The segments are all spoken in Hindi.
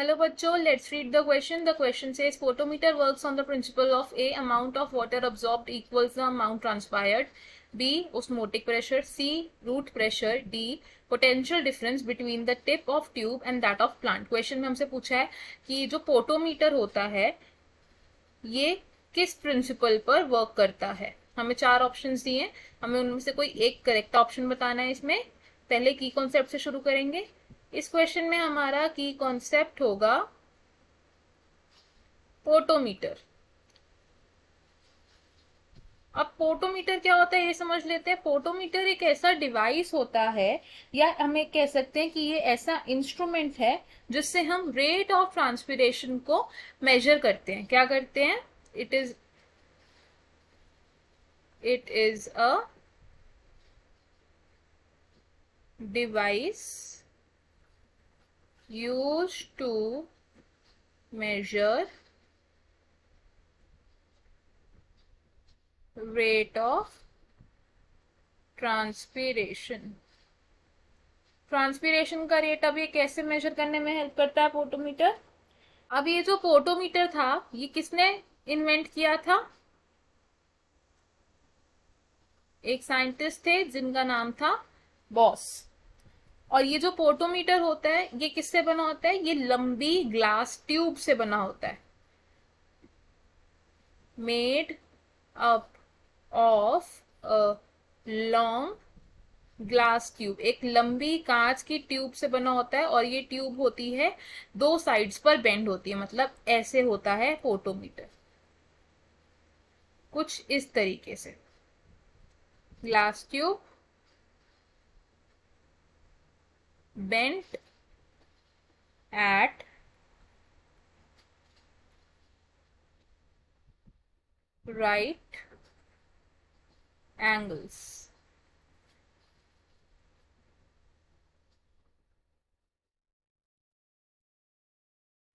Hello बच्चों, let's read the question. The question says photometer works on the principle of A, amount of water absorbed equals the amount transpired, B, osmotic pressure, C, root pressure, D, potential difference between the tip of tube and that of plant. Question में हमसे पूछा है कि जो पोटोमीटर होता है ये किस प्रिंसिपल पर वर्क करता है. हमें 4 ऑप्शंस दिए हैं, हमें उनमें से कोई एक करेक्ट ऑप्शन बताना है. इसमें पहले की कॉन्सेप्ट से शुरू करेंगे. इस क्वेश्चन में हमारा की कॉन्सेप्ट होगा पोटोमीटर. अब पोटोमीटर क्या होता है ये समझ लेते हैं. पोटोमीटर एक ऐसा डिवाइस होता है, या हमें कह सकते हैं कि ये ऐसा इंस्ट्रूमेंट है जिससे हम रेट ऑफ ट्रांसपिरेशन को मेजर करते हैं. क्या करते हैं? It is a device used to measure rate of transpiration. Transpiration का रेट अब ये कैसे मेजर करने में हेल्प करता है पोटोमीटर. अब ये जो पोटोमीटर था ये किसने इन्वेंट किया था? एक साइंटिस्ट थे जिनका नाम था बॉस. और ये जो पोटोमीटर होता है ये किससे बना होता है? ये लंबी ग्लास ट्यूब से बना होता है. Made up of a long glass tube. एक लंबी कांच की ट्यूब से बना होता है और ये ट्यूब होती है 2 साइड्स पर बेंड होती है. मतलब ऐसे होता है पोटोमीटर, कुछ इस तरीके से. Glass tube bent at right angles.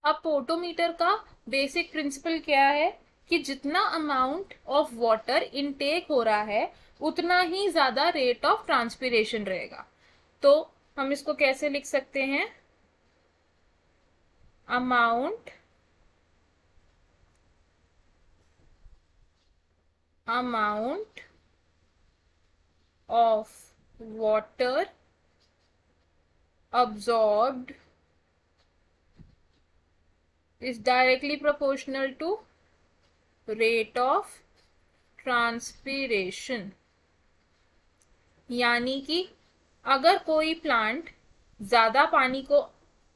अब पोटोमीटर का बेसिक प्रिंसिपल क्या है कि जितना अमाउंट ऑफ वाटर इनटेक हो रहा है उतना ही ज्यादा रेट ऑफ ट्रांसपिरेशन रहेगा. तो हम इसको कैसे लिख सकते हैं? Amount of water absorbed is directly proportional to rate of transpiration. यानी कि अगर कोई प्लांट ज्यादा पानी को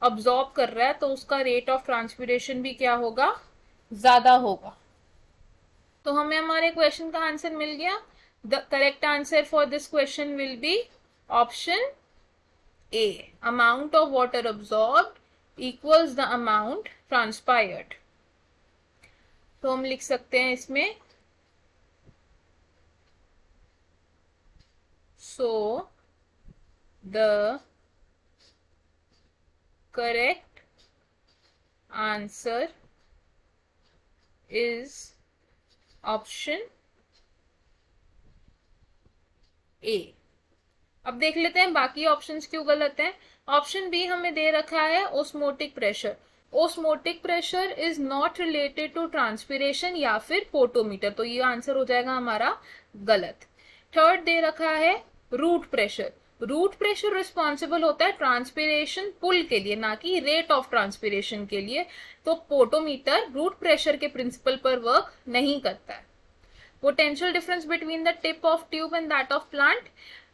अब्सॉर्ब कर रहा है तो उसका रेट ऑफ ट्रांसपिरेशन भी क्या होगा? ज्यादा होगा. तो हमें हमारे क्वेश्चन का आंसर मिल गया. The correct answer for this question will be option A. Amount of water absorbed equals the amount transpired. तो हम लिख सकते हैं इसमें so the correct answer is option A. अब देख लेते हैं बाकी ऑप्शंस क्यों गलत हैं. ऑप्शन बी हमें दे रखा है osmotic pressure. Osmotic pressure is not related to transpiration या फिर पोटोमीटर, तो ये आंसर हो जाएगा हमारा गलत. थर्ड दे रखा है root pressure. Root pressure responsible होता है ट्रांसपिरेशन पुल के लिए, ना कि रेट ऑफ ट्रांसपिरेशन के लिए. तो पोटोमीटर रूट प्रेशर के प्रिंसिपल पर वर्क नहीं करता है. Potential difference between the tip of tube and that of plant.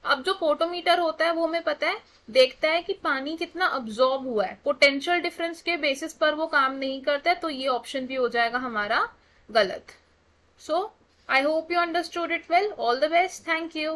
अब जो पोटोमीटर होता है वो हमें पता है देखता है कि पानी कितना अब्सॉर्ब हुआ है. पोटेंशियल डिफरेंस के बेसिस पर वो काम नहीं करता है, तो ये ऑप्शन भी हो जाएगा हमारा गलत. सो I hope you understood it well. All the best. Thank you.